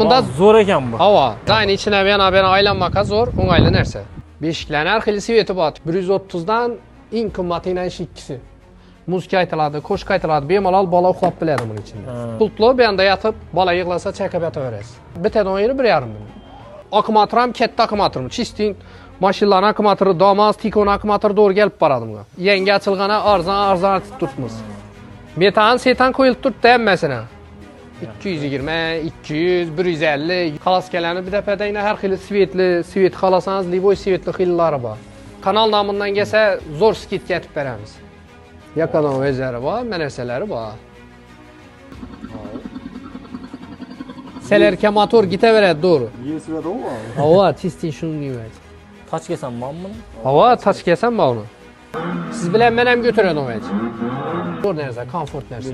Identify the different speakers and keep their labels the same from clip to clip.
Speaker 1: Bunda
Speaker 2: zo'r ekan bu.
Speaker 1: Hava. Zayn içine yana aylanmaka zor, o'ng'ayli narsa. Beshiklarning har xil sveti bor. 130 dan eng qimmatini ikkisi. Muzika aytiladi, qo'shiq aytiladi, bemalol bola uxlab biladi buning ichida. Pultlo bu yerda yotib, bola yig'lasa chayqab yotaverasiz. Bittadan yeri 1,5 million. Akkumulyator ham katta akkumulyator. Chisting mashinalarning akkumulyatori Damas, Tikon akkumulyatori to'g'ri kelib boradi bunga. Yangi ochilgani arzon turibmiz. Metan setan qo'yilib turibdi hammasini. 220, 200, 150 xalos kelani bir dafadan har xil svet xalasangiz, liboy svetli xillari bor. Kanal nomidan kelsa zo'r skidga aytib beramiz. Yaqadan o'zlari bor, narsalari bor. Selerke motor gitaveradi to'g'ri. Hava chisting shuni deyapti.
Speaker 2: Taç kelsan bormi?
Speaker 1: Hava taç kelsan bor uni. Siz bilan men ham ko'taraman o'zi. Zo'r narsa, komfort narsa.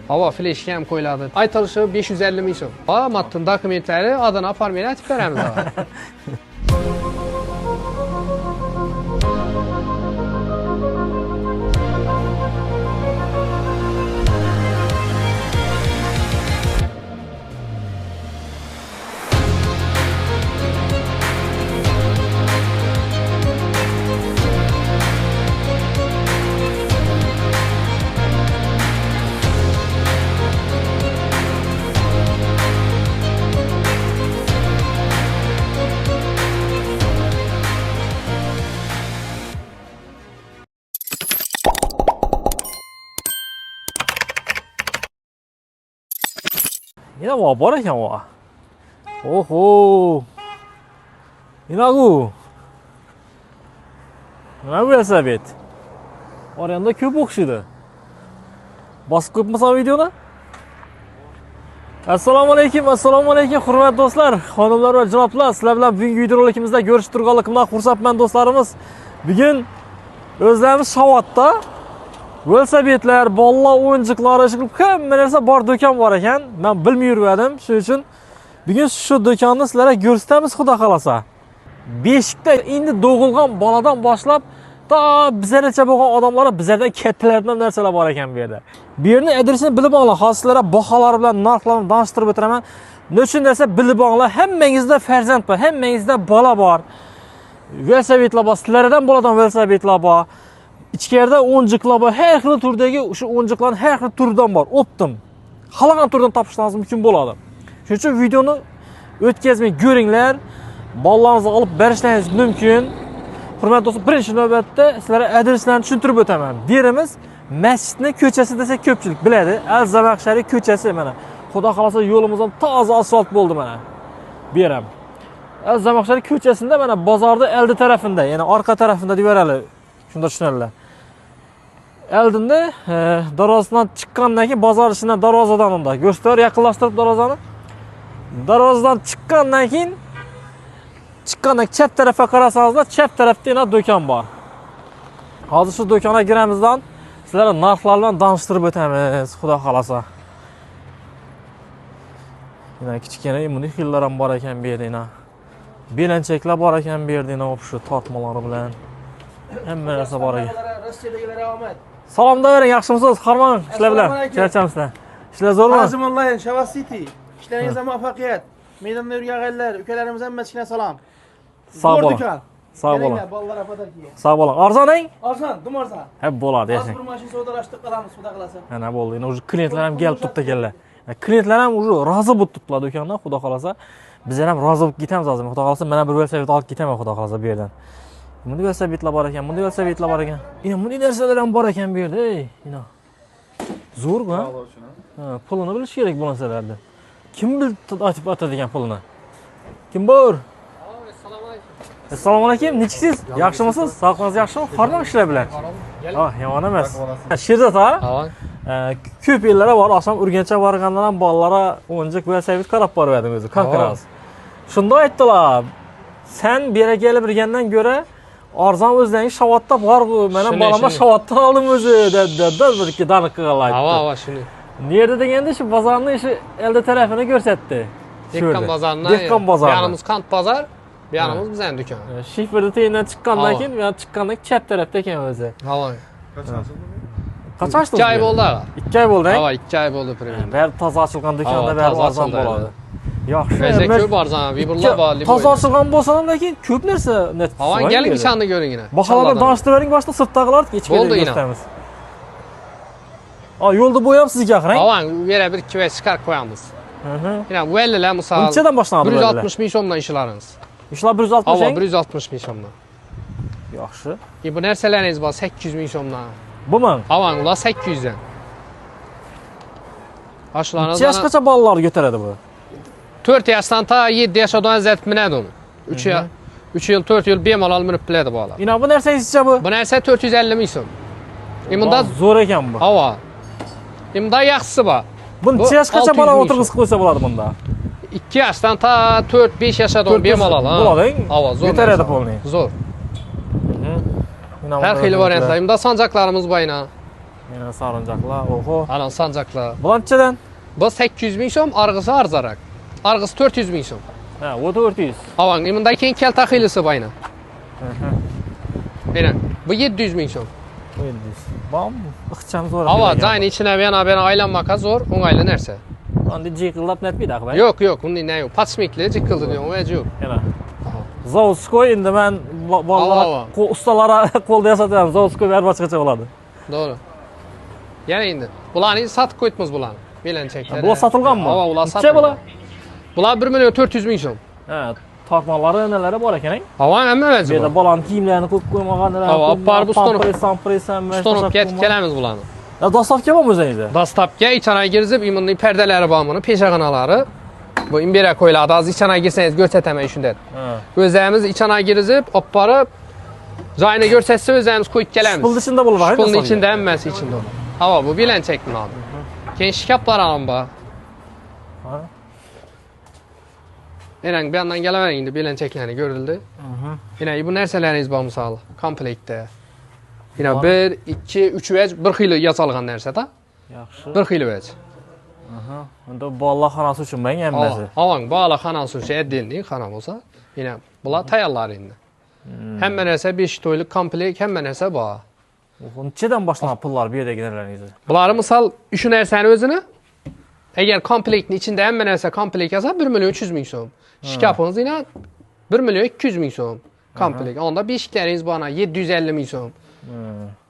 Speaker 1: Hava fleshga ham qo'yiladi. Aytilishi 550 ming so'm. Ha, matn dokumentlari adana farmini aytib beramiz.
Speaker 2: Yine bor ekan va. Oho. Yine bu. Nima bu velosiped? Oranda ko'p o'xshaydi. Bosib qo'yibmisan videoni? Assalomu alaykum, hurmatli do'stlar, xonimlar va janoblar. Sizlar bilan bugungi videorolikimizda ko'rishib turganligimdan xursandman do'stlarimiz. Bugun o'zlarimiz Shovotda velosipedlar, bolalar o'yinchiqlari, hamma narsa bor do'kon bor ekan. Men bilmay yurgandim. Shuning uchun bugun shu do'konni sizlarga ko'rsatamiz, xudo xolasa. Beshikda endi doğilgan boladan boshlab ta bizlarcha bo'lgan odamlar, bizlardan kattalardan narsalar bor ekan bu yerda. Bu yerning adresini bilib olinglar. Hozir sizlarga baholari bilan narxlarni tanishtirib o'tiraman. Nechun desa bilib olinglar. Hammangizda farzand bor, hammangizda bola bor. Velosipedlar bor, sizlardan boladan velosipedlar bor. İçeride o'yinchiqlar bor, har xil turdagi o'sha o'yinchiqlarning har xil turidan bor. Optim. Xalagan turdan topishingiz mumkin bo'ladi. Shuning uchun videoni o'tkazmay ko'ringlar. Bolalaringizni olib berishingiz mumkin. Hurmatli do'stlar, birinchi navbatda sizlarga adreslarni tushuntirib o'taman. Bu yerimiz masjidning ko'chasi desa ko'pchilik biladi. Al-Zamaxshari ko'chasi mana. Xudo xolasa yo'limiz ham toza asfalt bo'ldi mana. Bu yerim. Al-Zamaxshari ko'chasida mana bozorda oldi tarafida, ya'ni orqa tarafida devorali. Shunda tushunarlar. Eldinda darvozadan chiqqandan keyin bozor ichidan darvozadan unda ko'rsatib yaqinlashtirib darvozani. Darvozadan chiqqandan keyin chap tarafga qarasangizlar, chap tarafda yana do'kon bor. Hozir shu do'konga giramizdan sizlarga narxlar bilan tanishtirib o'tamiz, xudo xolasa. Yana kichkina immuniy xillar ham bor ekan bu yerda. Belanchaklar bor ekan bu yerda, shu tortmalari bilan. Hamma narsa bor ekan.
Speaker 3: Rossiyadagilarga omad.
Speaker 2: Salomda bering, yaxshimisiz? Harmon, ishlar bilan. Charchamsizlar. Ishlar zo'rmi?
Speaker 3: Azim onlayn, Shavot City. Ishlaringizga muvaffaqiyat. Maydonda yurganlar, ukalarimizga hammasiga salom.
Speaker 2: Sog' bo'ling. Sog' bo'ling.
Speaker 3: Bolalar afadarkiga.
Speaker 2: Sog' bo'ling. Arzoning?
Speaker 3: Arzon, dumarza.
Speaker 2: Hep bo'ladi, yashang.
Speaker 3: Hozir bir mashina savdolashtirib qolamiz, xudo xolasa.
Speaker 2: Ana bo'ldi. Endi o'sha klientlar ham kelib turibdi ekanlar. Klientlar ham o'sha rozi bo'lib turibdilar do'kondan, xudo xolasa. Bizlar ham rozi bo'lib ketamiz hozir. Xudo xolasa mana bir velosiped olib ketaman, xudo xolasa bu yerdan. Bunday velosipedlar bor ekan, bunday velosipedlar bor ekan. Bunday narsalar ham bor ekan bu yerda, ey, ino. Zo'r-ku, ha? Ha, pulini bilish kerak bu narsalarni. Kim aytib atadigan pulini? Kim bor? Assalomu alaykum. Nechisiz? Yaxshimisiz? Sog'ligingiz yaxshimi? Harmon ishlar bilan. Ha, yomon emas. Sherzod, ha? Ko'p yillar bor, oqshom Urganchga borganlar ham bolalara o'yinchiq velosiped qarab borgandim o'zi, konferans. Shunda aytdilar, sen bu yerga kelib birgandan ko'ra arzon o'zlaring Shovotda bor-ku, men ham bolamga Shovotdan oldim o'zi, dedi bir ikki daniq qilganlar aytdi.
Speaker 1: Ha, shuni.
Speaker 2: Nerede deganda shu bozorning shu elda tarafini ko'rsatdi.
Speaker 1: Dehqon bozoridan.
Speaker 2: Dehqon bozori.
Speaker 1: Yanimiz Qand bozor, bu yanimiz bizning do'kon.
Speaker 2: Shifrda teyindan chiqqandan keyin, men chiqqandan chap tarafda ekan o'zi.
Speaker 1: Ha.
Speaker 2: Qachon ochdingiz?
Speaker 1: 2 oy bo'ldi.
Speaker 2: 2 oy bo'ldi.
Speaker 1: Ha, 2 oy bo'ldi premyer.
Speaker 2: Bari toza ochilgan do'konda bari arzon bo'ladi. Yaxshi.
Speaker 1: Bezek ko'p arzon, vibrlar bor.
Speaker 2: Toza ochilgan bo'lsa ham lekin ko'p narsa net.
Speaker 1: Havan keling nishonni ko'ringina.
Speaker 2: Baholarni tanishtirib bering, boshida sirtdagilar ichkiga ko'rsatamiz. Yo'lda bo'yam sizga qarang.
Speaker 1: Havan yana bir 2 chiqarib qo'yamiz. Yana vellilar misol.
Speaker 2: Qanchadan boshlanadi?
Speaker 1: 160 ming so'mdan ishlarimiz.
Speaker 2: Ishlar 160 ming.
Speaker 1: Havo 160 ming so'mdan.
Speaker 2: Yaxshi.
Speaker 1: Bu narsalarimiz bor 800 ming so'mdan.
Speaker 2: Bumi?
Speaker 1: Havan ular 800 dan. Ashlarni
Speaker 2: 2 yoshgacha bolalar ko'taradi bu.
Speaker 1: 4 yoshdan ta 7 yoshga azat minadi uni. 3 yil 4 yil bemalol minib biladi bolalar.
Speaker 2: Ina bu narsangizcha bu?
Speaker 1: Bu narsa 450 ming so'm. Bunda
Speaker 2: zo'r ekan bu.
Speaker 1: Havo. Bunda yaxshisi bor.
Speaker 2: Buni 2 yoshgacha bola o'tirg'izib qo'ysa bo'ladi bunda.
Speaker 1: 2 yoshdan ta 4-5 yoshga bemalol.
Speaker 2: Bo'ladi.
Speaker 1: Havo zo'r.
Speaker 2: Ko'taradi polni.
Speaker 1: Zo'r. Har xil variantlar. Bunda sancaqlarimiz bor ina.
Speaker 2: Yana saranjaqlar, oho.
Speaker 1: Ana sancaqlar.
Speaker 2: Bulanchadan?
Speaker 1: Bu 800 ming so'm, arg'isi arzarak. Arg'isi 400 ming so'm.
Speaker 2: Ha, o 400.
Speaker 1: Havo, bunda keyin kalta xilisi bor ina. Mana bu 700 ming so'm.
Speaker 2: 700. Bom, ixcham zo'r.
Speaker 1: Havo, zayni ichine yana aylanmaka zo'r, o'ng'ayli narsa.
Speaker 2: Endi jiqillab netmaydi axir.
Speaker 1: Yo'q, unday ne yo'q. Patsmikli jiqildi degan o'zi yo'q.
Speaker 2: Yana. Zavodskoy endi men bolalar ustalara qo'lda yasatamiz. Zavodskoy har boshqacha bo'ladi.
Speaker 1: To'g'ri. Yana endi bularni sotib qo'yibmiz bularni. Belanchaklar.
Speaker 2: Bular sotilganmi?
Speaker 1: Havo, ular
Speaker 2: sotilgan. Necha bular?
Speaker 1: Bular 1 million 400 ming so'm.
Speaker 2: Ha, tortmalari nalari bor ekan.
Speaker 1: Havo, hamma vazi
Speaker 2: bor. Bu yerda bolaning kiyimlarini qo'yib qo'ymaganlar.
Speaker 1: Havo, parib
Speaker 2: Sampresam,
Speaker 1: ustonib ketib kelamiz bularni.
Speaker 2: Dostavka bormi o'zingizda?
Speaker 1: Dostavka ichana girzib, immuniy perdalari bor buni, peshag'onalari. Bu imbera qo'yiladi. Az ichana girsangiz ko'rsataman shunday. O'zimiz ichana girzib, olib borib joyini ko'rsatsa o'zimiz qo'yib kelamiz. Pulni
Speaker 2: ichida bo'ladi.
Speaker 1: Pulni ichida hammasi ichida. Havo, bu belanchak bo'ladi. Keyin shkaflar ham bor. Ha. Enang bu yandan kelavering endi belanchaklarni ko'rildi. Yana bu narsalaringiz bor misol, komplektda. Yana 1, 2, 3 vaj bir xil yasalgan narsa-da.
Speaker 2: Yaxshi.
Speaker 1: Bir xil vaj.
Speaker 2: Unda bolalar xonasi uchun men hammasi.
Speaker 1: Avang bolalar xonasi uchun отдельный xona bo'lsa, yana bular tayyorlar endi. Hamma narsa 5 to'ylik komplekt, hamma narsa bor.
Speaker 2: Nechadan boshlanadi pullar bu yerdagi narsalarningiz?
Speaker 1: Bular misol shu narsani o'zini agar komplektning ichida hamma narsa komplekt bo'lsa 1 million 300 ming so'm. Shkafimiz yana 1 million 200 ming so'm. Komplekt. Onda beshiklaringiz bor, 750 ming so'm.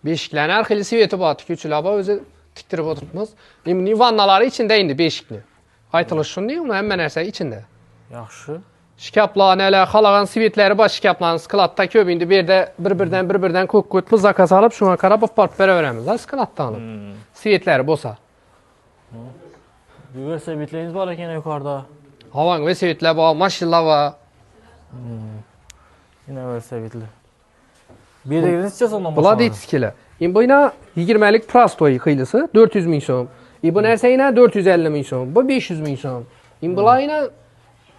Speaker 1: Beshiklar har xil sveti bor, tikuvchilar bor, o'zi tiktirib o'tiribmiz. Endi vannalari ichida endi beshikni. Aytilish shunday, uni hamma narsa ichida.
Speaker 2: Yaxshi.
Speaker 1: Shkaflar, nelar, xalagan svetlari bor, shkaflarni skladda ko'p. Endi bu yerda bir-birdan ko'k pul zakaz olib, shunga qarab olib beraveramiz, skladdan olib. Svetlari bo'lsa.
Speaker 2: Velosipedlaringiz bor ekan yuqorida.
Speaker 1: Havang velosipedlar bor, mashinalar bor.
Speaker 2: Yana velosipedlar. Bu yerda necha so'mdan boshlanadi?
Speaker 1: Bular diskilar. Endi bu yana 20 lik prostoy xilisi 400 ming so'm. Bu narsa yana 450 ming so'm. Bu 500 ming so'm. Endi bular yana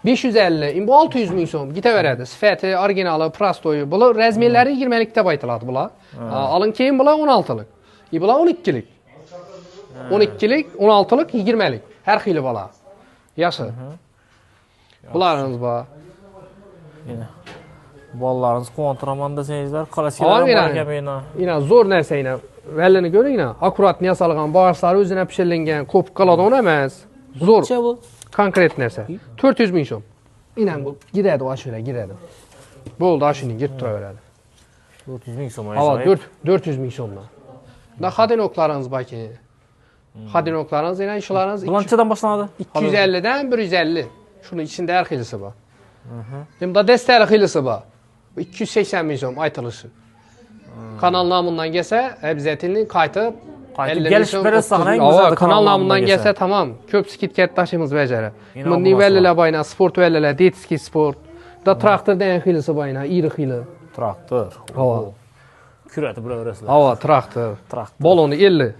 Speaker 1: 550, endi bu 600 ming so'm ketaveradi. Sifati, originali, prostoyi. Bular razmerlari 20 lik deb aytiladi bular. Alın keyin bular 16 lik. Bular 12 lik. 12 lik, 16 lik, 20 lik. Har xili bular. Yaxshi. Bularimiz bor.
Speaker 2: Yana bolalarimiz quvontirman desangizlar, klassikalar bor ekan mena.
Speaker 1: Yana zo'r narsa yana. Vallini ko'ring-a. Akkuratni yasalgan, bog'ichlari o'zina pishirilgan, ko'p qoladigan emas. Zo'r.
Speaker 2: Necha bu?
Speaker 1: Konkret narsa. 400 ming so'm. Inan bu giradi, ashula giradi. Bo'ldi, ashuni girib turaveradi.
Speaker 2: 400 ming so'm.
Speaker 1: Havo, 400 ming so'mdan. Da xadinoklarimiz bor ekan. Xadinoklarimiz yana ishlarimiz
Speaker 2: Bulanchadan boshlanadi?
Speaker 1: 250 dan 150. Shuni ichida har xilisi bor. Endi destali xilisi bor. 280 ming so'm aytilishi. Kanal nomidan kelsa, обязательно qaytib
Speaker 2: gelish berasizlar.
Speaker 1: Kanal nomidan kelsa tamam. Ko'p skitka tashimiz bajara. Bu nivellar bayna sport vellalar, detskiy sport. Da traktordan xilisi bayna, iri xili.
Speaker 2: Traktor.
Speaker 1: Havo.
Speaker 2: Kuratib buraverasizlar.
Speaker 1: Havo, traktor. Baloni 50.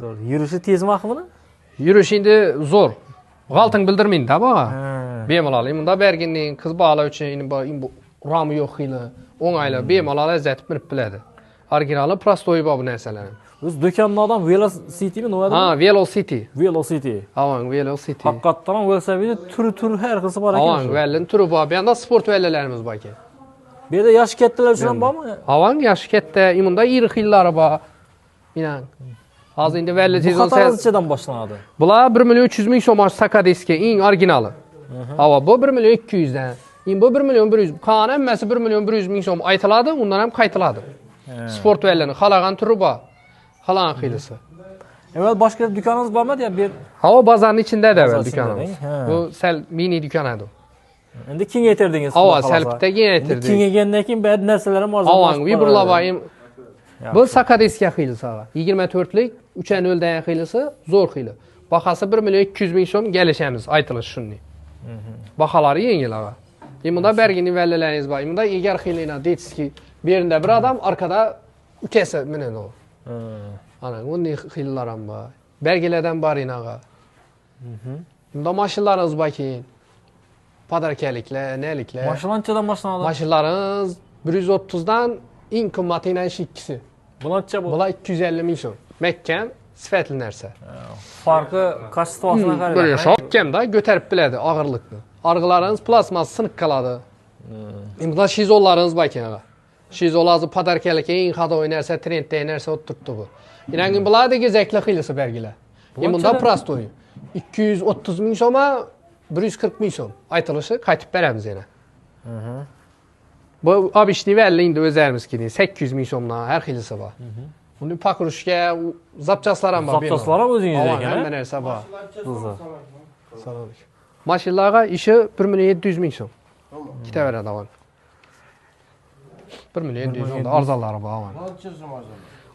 Speaker 2: Zo'r. Yurishi tezmi buni?
Speaker 1: Yurish endi zo'r. G'altin bildirmaydi-da bu. Bemalol. Bunda berginning qiz bola uchun bu rami yo'q xili. O'ng'ayli, bemalol lazzat minib biladi. Originali prostoy bor bu narsalar.
Speaker 2: O'z do'konning odam Velocity-mi nima deydi?
Speaker 1: Ha, Velocity.
Speaker 2: Velocity.
Speaker 1: Avang Velocity.
Speaker 2: Haqiqatan velosiped turi har xil bor ekan.
Speaker 1: Avang vallin turi bor. Bu yerda sport vallalarimiz bor ekan.
Speaker 2: Bu yerda yoshi kattalar uchun ham bormi?
Speaker 1: Avang yoshi katta, imunda iri xillari bor. Inan. Hozir endi validasiz
Speaker 2: Bu
Speaker 1: olsa
Speaker 2: qatorasichadan boshlanadi.
Speaker 1: bular 1 million 300 ming so'm Sakadiskga eng originali. Hava bu 1 million 200 dan. Endi bu 1 million 100. Qani hammasi 1 million 100 ming so'm aytiladi, undan ham qaytiladi. Sport valini xalagan turi bor. Xalagan xilisi.
Speaker 2: Evvel boshqa do'koningiz bormi deya bir
Speaker 1: Hava bozorning ichida da
Speaker 2: Bozor
Speaker 1: do'konimiz.
Speaker 2: ichida,
Speaker 1: Bu sal mini do'kon edi.
Speaker 2: endi kengaytirdingiz.
Speaker 1: Hava
Speaker 2: xudo
Speaker 1: sal
Speaker 2: xolasa.
Speaker 1: bitta kengaytirdik.
Speaker 2: Kengagandan keyin ba'zi narsalar ham arzonlashib
Speaker 1: Hava vibrlar bayım. Bu Sakadiskga xilisi ağa. 24lik 3.0 dan xilisi zo'r xili. Bahası 1 million 200 ming so'm kelishamiz aytilish shunday. Bahalari yengil ağa. Bunda bergini valleleriniz var. Bunda egar xilina deytski bir yerinde bir adam arkada ukesi menen o. Ana bunday xillar ham bor. Belgilerden bor inağa. Bunda maşinlarınız var ki padarkaliklar, neliklar.
Speaker 2: Mashinanchadan boshlanadi.
Speaker 1: Maşinlarınız 130 dan eng qimmat ina ikkisi.
Speaker 2: Bulancha bu.
Speaker 1: Bular 250 ming so'm. Mekkem sifatli narsa.
Speaker 2: Farqi kачествосuna qarab.
Speaker 1: Böyle şokkemda götərib biladi ağırlıqni. Argılarınız plasmas sınıq qaladı. Burada şizollarınız var ki ağa. Şizolazı padarkalikə eng xada oynarsa, trenddə oynarsa oturtdu bu. İnanın bunlar da gezəkli xilisi bərgilə. Bunda prostoy. 230 ming so'ma 140 ming so'm aytılışı qaytib beramiz yana. Bu abişli vəlli indi özlərimiz ki 800 ming so'mdan hər xilisi var. Bunu pakrushga zapchaslar ham bor.
Speaker 2: Zapchaslar ham o'zingizdek ekan.
Speaker 1: Hamma narsa bor.
Speaker 2: To'g'ri.
Speaker 1: Salom. Mashinlarga ishi 1 million 700 ming so'm. Ketaveradi avan. 1 million 700 so'mda arzonlari bor avan.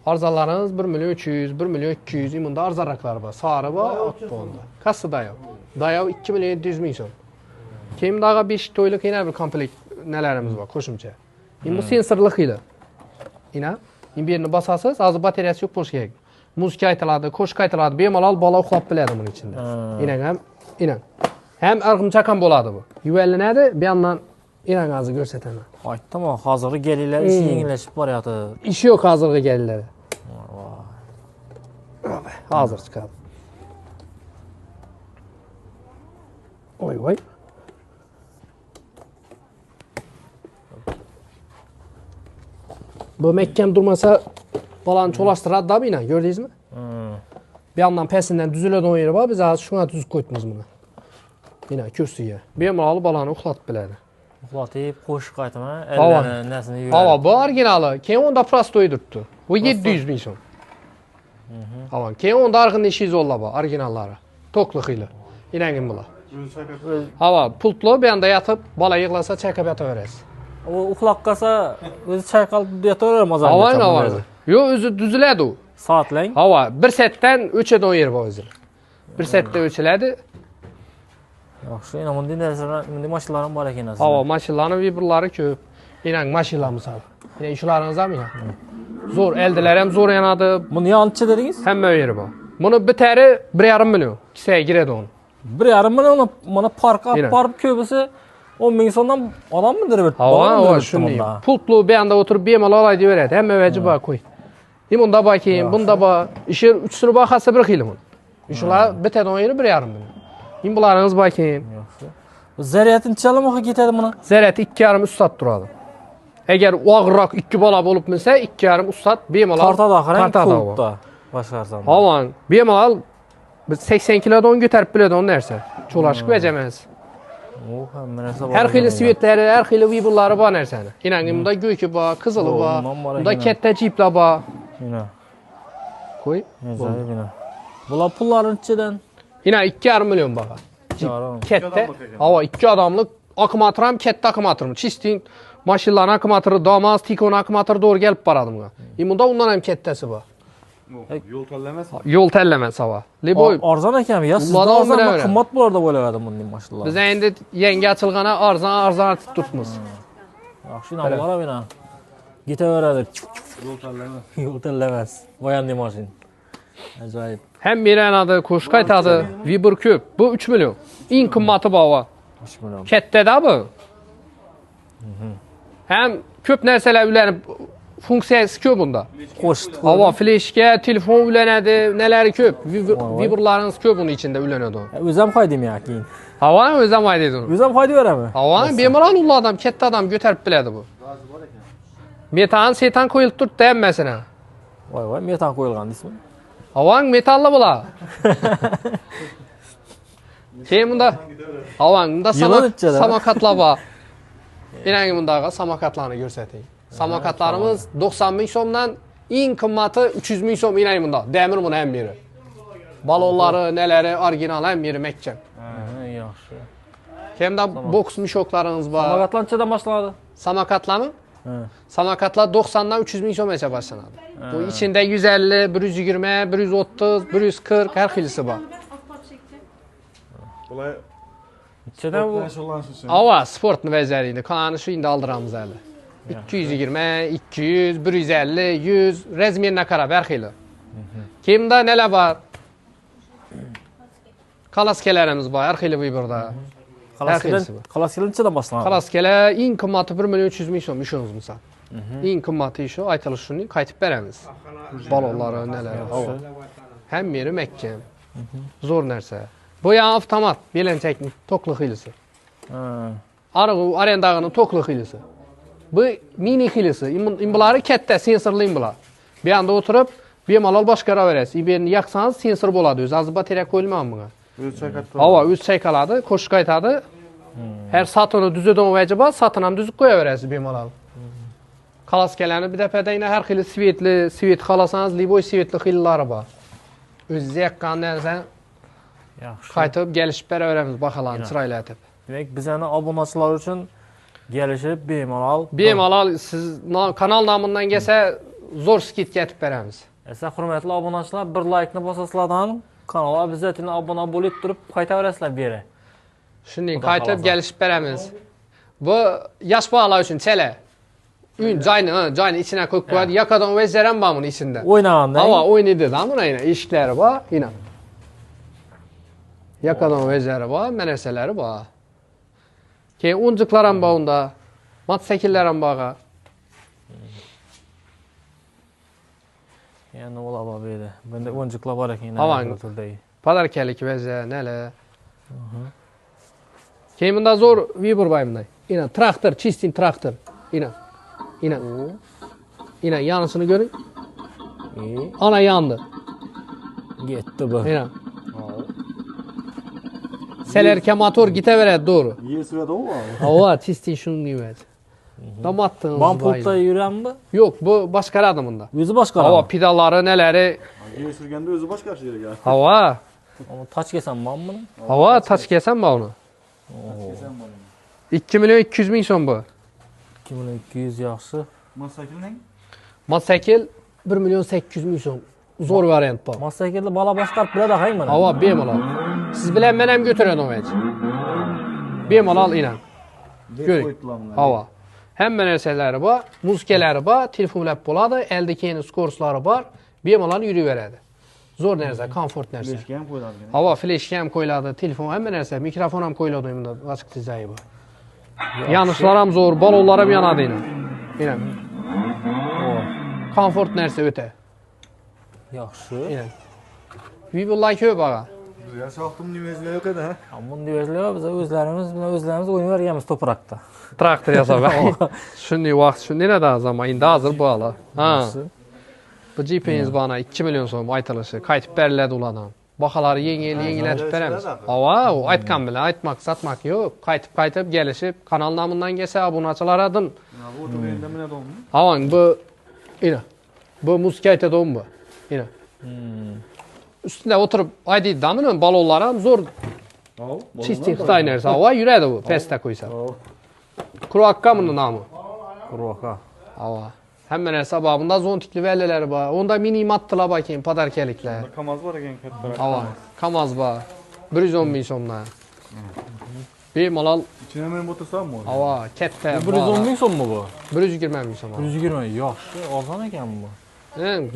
Speaker 1: Arzonlarimiz 1 million 300, 1 million 200, bunda arzonroqlari bor. Sari bor, oq bo'ldi. Qassi dayo. Dayo 2 million 700 ming so'm. Keyin daga 5 to'ylik yana bir komplekt nelerimiz bor qo'shimcha. Bu sensorli xili. Ina bir yerini basasiz, hozir batareyasi yo'q bo'lishi kerak. Muzika aytiladi, qo'shiq aytiladi, bemalol bola uxlab biladi buning ichida. Inan. Ham arg'imchoq ham bo'ladi bu. Yuvallanadi, bu yerdan inangizni ko'rsataman.
Speaker 2: Aytdim, hozirgi gelinglar ishi yengillashib boryapti.
Speaker 1: Ishi yo'q hozirgi kelinlar. Hozir chiqadi. Voy. Bu mekkem durmasa balanı çolaştırады da bina, gördünüz mü? Bir yandan pesinden düzüleden o yeri var, biz az şuna düzüp koydunuz bunu. Bina, kürsüye. Bemalol balanı uxlatıb bilədi.
Speaker 2: Uxlatib, qo'shiq aytma, ellərini, nəsini yuyar.
Speaker 1: Hava, bu originalı. Keyin onda prostoy durdu. Bu 700 ming so'm. Hava, keyin onda arg'ın işi zolla bu, originalları. Toklu xili. İnəngin bula. Hava, pultlu bir yanda yatıp, bala yığlasa çəkib yataverəsiz.
Speaker 2: O uxlab qolsa, o'zi chayqalib yotaverar mazalga.
Speaker 1: Hava. Yo, o'zi düzüladi u.
Speaker 2: Soatlang.
Speaker 1: Hava, bir setdan o'chadi o yer bor o'zi. Bir setda o'chiladi.
Speaker 2: Yaxshi, endi bunday narsalar, bunday mashinalar ham bor ekan aslida.
Speaker 1: Hava, mashinalarning vibrlari ko'p. Inan mashinalar misol. Yine ishlaringiz ham ya. Zo'r, eldilar ham zo'r yanadi.
Speaker 2: Buni yancha dedingiz?
Speaker 1: Hamma yeri bor. Buni bitari 1,5 million. Kisaya giradi uni.
Speaker 2: 1,5 million mana parkka borib ko'bisi 10 ming so'mdan odammidir bir.
Speaker 1: Hava, shunday. Pultlu bir anda o'tirib bemalol aytaveradi. Hamma vaji bor qo'y. Bunda bor keyin, bunda bor. Ishi 3sini bahasi bir xil buni. Shular bitadi o yeri 1,5 million. Bularınız bor keyin.
Speaker 2: Zaryatini chalmoqqa ketadi buni.
Speaker 1: Zaryat 2,5 ustat turadi. Agar og'irroq 2 bola bo'lib minsa, 2,5 ustat bemalol
Speaker 2: tortadi oxiri.
Speaker 1: Tortadi.
Speaker 2: Boshqarsan.
Speaker 1: Havan, bemalol 80 kilodan ko'tarib biladi o narsa. Cho'lashib bajamas.
Speaker 2: Hamma narsa bor.
Speaker 1: Har xil svetlari, har xil vibrlari bor narsani. Inangi bunda go'ki bor, qizili bor, bunda katta jiplar bor.
Speaker 2: Mana.
Speaker 1: Qo'y.
Speaker 2: Bular pullarini ichidan
Speaker 1: Yine 2,5 million bor. Katta. Hava 2 odamlik akkumulyator ham katta akkumulyator. Chistin mashinalar akkumulyatori, Damas, Tikon akkumulyatori to'g'ri kelib boradi bunga. Bunda undan ham kattasi bor.
Speaker 3: Yo'l tanlamas.
Speaker 1: Yo'l tanlamas hava. Leboy
Speaker 2: arzon ekanmi? Ya sizda arzon qimmat bo'lar deb o'yladim bunday mashinalar.
Speaker 1: Biz endi yangi ochilgani arzon tutibmiz.
Speaker 2: Yaxshi, navlar mena. Ketaveradi. Yo'l tanlamas. Voyanli mashina. Ajoyib.
Speaker 1: Hem miranadi, qo'shiq aytadi, vibr ko'p. Bu 3 million. Eng qimmati bor.
Speaker 2: 3 million.
Speaker 1: Katta-da bu. Hem ko'p narsalar ulanib funksiyasi ko'p bunda.
Speaker 2: Qo'shit.
Speaker 1: Havo, fleshga, telefon ulanadi, nelari ko'p. Vibrlarimiz ko'p uning ichida ulanadi.
Speaker 2: O'zi ham qo'ydimi keyin?
Speaker 1: Havo o'zi ham qo'ydi.
Speaker 2: O'zi ham qo'ydi berami?
Speaker 1: Havo bemalol ul odam, katta odam ko'tarib biladi bu. Metan, setan qo'yilib turibdi hammasini.
Speaker 2: Voy, metan qo'yilgan deysizmi?
Speaker 1: Havang metalli bular. Keyin bunda havang bunda samokatlar bor. Menga bundaqa samokatlarni ko'rsating. Samokatlarimiz 90 ming so'mdan eng qimmati 300 ming so'm menga bunda. Demir buni ham beri. Balonlari, neleri original ham beri Mekka.
Speaker 2: Yaxshi.
Speaker 1: Kemda boks mishoklarimiz bor.
Speaker 2: Samokatlar nechadan boshlanadi?
Speaker 1: Samokatlarmi? Samokatlar 90 dan 300 ming so'mgacha boshlanadi. Bu içinde 150, 120, 130, 140 her xilisi bor.
Speaker 4: Bulay
Speaker 2: Nechadan bu?
Speaker 1: Ava sportni bajariydi. Kanalni shu endi aldiramiz hali. 220, 200, 150, 100 razmerine qarab har xili. Kimda nelar bor? Kalaskelerimiz bor, har xili bu burada.
Speaker 2: Kalaskelar nechadan boshlanadi?
Speaker 1: Kalaskeler eng qimmati 1 million 300 ming so'm ishongiz misol. Eng qimmati shu aytilish shuni qaytib beramiz. Balonlari nelar? Ham meri Mekka. Zo'r narsa. Bu ya avtomat, belanchakning tokli xilisi. Arığı arendag'ini tokli xilisi. Bu mini xilisi. Imblari katta sensorli imlar. Bu yerda o'tirib, bemalol boshqaraverasiz. Ibeni yaqsangiz sensor bo'ladi. O'zi hozir batareya qo'yilmagan bunga.
Speaker 4: O'zi chayqatdi.
Speaker 1: Havo o'zi chayqaladi, qo'shiq aytadi. Her satını düzüdön vacaba satın ham düzük koyaverasiz bemalol. Kalaskelarni bir depedeyine her xili svetli, svet xalasangiz, liboy svetli xillari bor. O'zingiz yaqqan narsa
Speaker 2: Yaxshi.
Speaker 1: qaytib kelishib beraveramiz baholarni chiroylatib.
Speaker 2: Demak, bizani obunachilar uchun kelishib
Speaker 1: Bemalol siz kanal nomidan kelsa zo'r skidka aytib beramiz.
Speaker 2: Esa hurmatli obunachilar, bir like ni bosasizlardan kanalga obязательно obuna bo'lib turib qaytaverasizlar bu yerga.
Speaker 1: Shunday qaytib kelishib beramiz. Bu yosh bolalar uchun chala. Uy joyni ichine ko'k qo'yadi. Yakadan vezeram bor buni ichida.
Speaker 2: O'ynaganda.
Speaker 1: Havo o'ynaydi-da buni eshiklari bor, ina. Yakadan vezeri bor, narsalari bor. Keyin o'njiqlar ham bor unda. Mototsikllar ham bor.
Speaker 2: Yana ular bu yerda. Bunda o'njiqlar bor ekan.
Speaker 1: Padarkalik vezer, nelar. Keyin bunda zo'r Vibur bor bunda. Ina traktor, чистый traktor. Ina yanısını görün. Ana yandı.
Speaker 2: Gitti bu.
Speaker 1: Ina. Selerken motor giteveradi doğru.
Speaker 4: Yesiradi o.
Speaker 1: Hava чистый şunu nimet. Damattınız.
Speaker 2: Bampultda yürüyenmi?
Speaker 1: Yok bu başqaradi bunda.
Speaker 2: O'zi boshqaradi.
Speaker 1: Hava pedallari neleri.
Speaker 4: Yesirganda o'zi boshqarish kerak ekan.
Speaker 1: Hava.
Speaker 2: Ama taç kesem ben bunu.
Speaker 1: Hava taç kesen mi onu? 2 milyon 200 ming so'm bu.
Speaker 2: 2200 yaxshi.
Speaker 4: Mototsiklning?
Speaker 1: Motosikl 1 milyon 800 ming so'm. Zo'r variant bu.
Speaker 2: Mototsiklni bola boshqarib biladi hang mana.
Speaker 1: Hava bemalol. Siz bilan men ham ko'taraman o'zi. Bemalol inan. Ko'ring. Hava. Hamma narsalari bor, muzkalari bor, telefonlab bo'ladi, elde keyin skorslari bor, bemalol yuraveradi. Zo'r narsa, komfort narsa.
Speaker 4: Fleshga ham qo'yiladi.
Speaker 1: Hava fleshga ham qo'yiladi, telefon hamma narsa, mikrofon ham qo'yiladi bunda, vosq dizayi bor. Yanishlar ham zo'r, balonlar ham yanadi ina. Ina. Komfort narsa o'ta.
Speaker 2: Yaxshi.
Speaker 1: Ina. Vibullar ko'p baga.
Speaker 4: Bizga soxtum nimasilar yo'q edi, ha?
Speaker 2: Bunday o'zlar biz o'zlarimiz bilan o'zlarimiz o'ynayverganmiz to'proqda.
Speaker 1: Traktor yasab. Shunday vaqt shunday nada zaman endi hozir bo'la. Ha. Bu GPS bana 2 milyon so'm aytilishi, qaytib beriladi ulardan. Baholari yengillatib beramiz. Hava, u aytgan bilan aytmak, satmak yo'q. Qaytib kelishib, kanal nomidan kelsa obunachilar adim.
Speaker 4: Bu o'tirganda mana do'mmi?
Speaker 1: Havang bu ina. Bu muskayta do'm bu. Ina. Üstünde oturup aydi damının balonlar ham zo'r. Чистый Xitoy narsa. Hava yuradi bu, pastda qo'ysa. Kurakka bunun namı.
Speaker 2: Kuroqa.
Speaker 1: Hava. Hamma narsa bor. Bunda zontikli vallalar bor. Onda mini matlar bor keyin podarkaliklar.
Speaker 4: Kamaz bor ekan katta.
Speaker 1: Hava. Kamaz bor. 110 ming so'mdan. Bemalol.
Speaker 4: İçine men o'tirsam mı?
Speaker 1: Hava katta.
Speaker 2: 110 ming so'mmi bu?
Speaker 1: 120 ming so'm.
Speaker 2: 120 yaxshi, arzon ekan bu.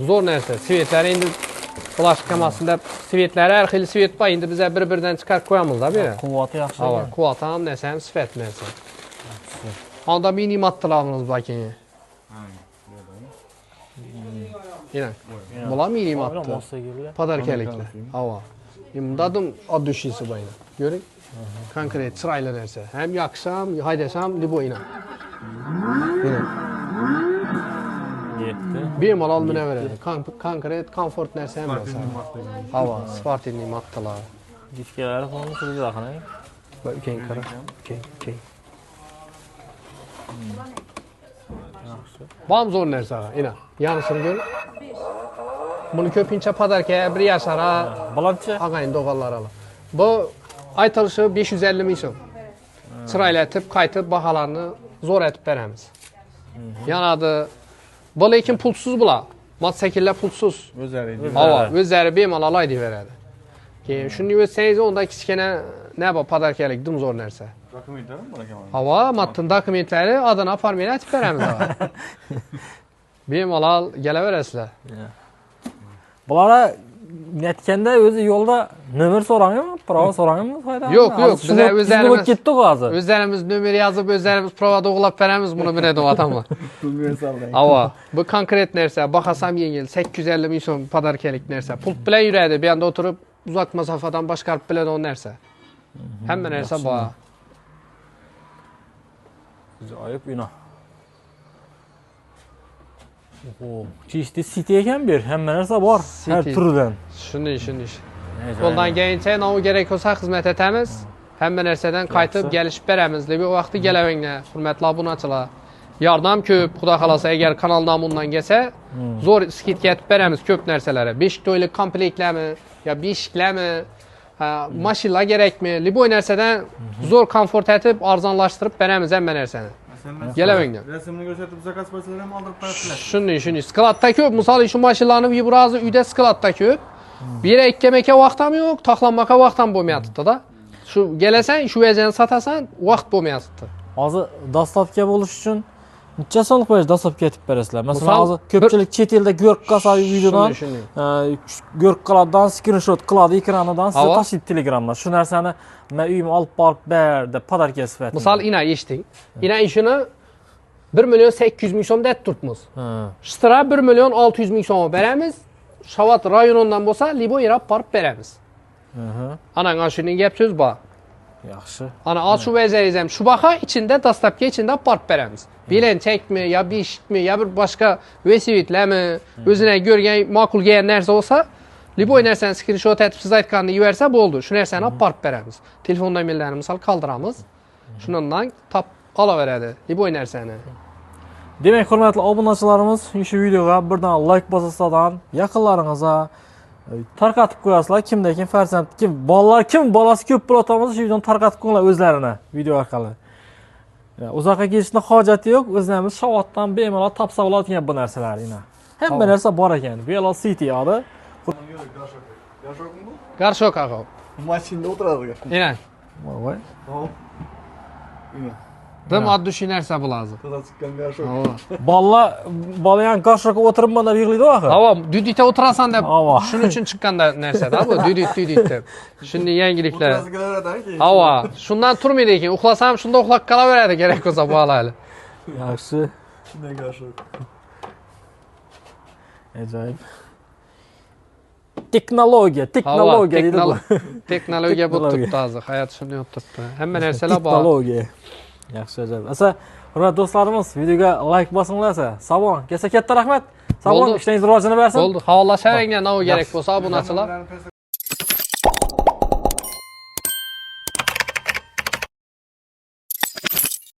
Speaker 1: Zo'r narsa. Svetlari endi flash kamasida svetlari har xil svet bor. Endi biz bir-biridan chiqarib qo'yamiz-da bu yerga.
Speaker 2: Quvvati yaxshi.
Speaker 1: Hava, quvvati ham narsa ham sifat narsa. Onda mini matlarimiz bor keyin. Ina. Bular mini matlar. Podarkaliklar. Hava. Bundadim oddushisi bor ina. Ko'ring. Konkret chiroyli narsa. Ham yoqsam, haydasam libo ina.
Speaker 2: Yetti.
Speaker 1: bemalol minaveradi. Konkret, komfort narsa emas. Havo, sportivniy mattalar.
Speaker 2: Diskalari falan sizga yaqin.
Speaker 1: Bak keng qara. Keng. Bam zo'r narsa, ina. Yarısını gör. Bunu ko'pincha podarka 1 yashara
Speaker 2: Balanchi.
Speaker 1: og'ayin do'g'onlar oladi. Bu aytilishi 550 ming so'm. Chiroylatib, qaytib baholarni zo'r aytib beramiz. Yanadi. Bu lekin pulsiz bular. Mototsikllar pulsiz.
Speaker 4: O'zlari.
Speaker 1: Havo, o'zlari bemalol aytib beradi. Keyin shuni o'tsangiz unda kichkina ne bu podarkalik dim zo'r narsa.
Speaker 4: Dokumentlarmi bor ekan?
Speaker 1: Havo, matn dokumentlari adına formini aytib beramiz. Bemalol kelaverasizlar.
Speaker 2: Bulara netganda o'zi yo'lda nomer so'rangmi? Prova so'rangmi?
Speaker 1: Yo'q, bizlar o'zlarimiz
Speaker 2: ketdik hozir.
Speaker 1: O'zlarimiz nomer yozib, o'zlarimiz prova to'g'rilab beramiz, buni biladi odamlar.
Speaker 4: Universalda.
Speaker 1: Havo, bu konkret narsa, bahasam yengil, 850 ming so'm podarkalik narsa. Pul bilan yuradi, bu yerda o'tirib uzoq masofadan boshqarib biladigan narsa. Hamma narsa bor.
Speaker 2: Ajoyib ino. Oho, chishti city ekan bir, hamma narsa bor, har
Speaker 1: City.
Speaker 2: turidan.
Speaker 1: Shuni. Qo'ldan kelgancha nima kerak bo'lsa xizmat etamiz. Hamma narsadan qaytib kelishib beramiz. Bu vaqtda kelavinglar, hurmatli obunachilar. Yordam ko'p, xudo xolasa agar kanaldan bundan kelsa, zo'r skidka etib beramiz ko'p narsalarga. 5 to'ylik komplektlarmi, yo beshiklarmi, mashinalar kerakmi? Liboy narsadan zo'r komfort etib, arzonlashtirib beramiz hamma narsani. Kelavinglar.
Speaker 4: Rasmini ko'rsatib zakaz qilsalar ham oldirib qo'yaptilar.
Speaker 1: Shuni. Skladda ko'p, misol shu mashinalarni vibrazı uyda skladda ko'p. Bir ikkemeka vaqt ham yo'q, taxlanmaqa vaqt ham bo'lmayapti-da. Shu kelasan, shu vaziyatni satasan, vaqt bo'lmayapti.
Speaker 2: Hozir dostavka bo'lish uchun necha so'mlik bo'yicha dostavka etib berasizlar? Masalan,
Speaker 1: Misol,
Speaker 2: hozir ko'pchilik chet elda go'rqqa videodan,
Speaker 1: Shuni.
Speaker 2: go'rqqalardan screenshot qiladi ekranidan, sizga
Speaker 1: Havo.
Speaker 2: tashlaydi Telegramda. Shu narsani men uyimga olib borib ber deb podarka sifatida.
Speaker 1: Misol ina eshiting. Ina ishini 1 million 800 ming so'mda aytib turibmiz. Shtra 1 million 600 ming so'm beramiz. Shavat rayonidan bo'lsa, libo yerab borib beramiz. Ana shuning gap so'z bor.
Speaker 2: Yaxshi.
Speaker 1: Ana shu vaziyat ham shu baho ichida dastlabki ichida borib beramiz. Belenchakmi, yo beshikmi, yo bir boshqa vesivitlarmi, o'zina ko'rgan ma'qul kelgan narsa bo'lsa, liboy narsani screenshot etib siz aytganini yuborsa bo'ldi. Shu narsani olib borib beramiz. Telefon nomerlarini misol qoldiramiz. Shundan top olaveradi liboy narsani.
Speaker 2: Demak, hurmatli obunachilarimiz, shu videoga birdan like bosasizdan, yaqinlaringizga tarqatib qo'yasizlar. Kimda farzand, bolalar kim bolasi ko'p bo'lotamiz, shu videoni tarqatib qo'yinglar o'zlarini video orqali. Uzoqqa ketishning hojati yo'q, o'zlarimiz shavatdan bemalol topsa bo'ladigan bu narsalarni. Hamma narsa bor ekan. Bemalol City yo'qda.
Speaker 4: Yoshokmi bu?
Speaker 1: Garshok aqo.
Speaker 4: Mashinada o'tiradi.
Speaker 1: Ina.
Speaker 2: Voy.
Speaker 4: Hop. Ina.
Speaker 1: Dim oddiy shu narsa bo'ladi.
Speaker 4: To'da chiqqan yoshok.
Speaker 2: Bola ham qarshıga o'tirib mana yig'laydi axir.
Speaker 1: Havo, duditda o'tirasan deb.
Speaker 2: Havo.
Speaker 1: Shuning uchun chiqqanda narsa-da bu, dudit deb. Shunday yangiliklar.
Speaker 4: O'tirasi kelaveradi-ki.
Speaker 1: Havo, shundan turmaydi ekan. Uxlasam shunda uxlab qolaveradi kerak bo'lsa bolalar.
Speaker 2: Yaxshi.
Speaker 4: Shunday yoshok.
Speaker 2: Ajoyib. Teknologiya deydi bu.
Speaker 1: Texnologiya bo'lib turibdi hozir. Hayot shunday bo'lib turibdi. Hamma narsalar bor.
Speaker 2: Teknologiya. Yaxshi ajoyib. Asa, hurmatli do'stlarimiz, videoga like bosinglar. Savol, kelsa katta rahmat. Savol,
Speaker 1: Bo'ldi.
Speaker 2: ishlaringiz rivojini bersin.
Speaker 1: Bo'ldi. Havolasharinglar nima kerak bo'lsa obunachilar.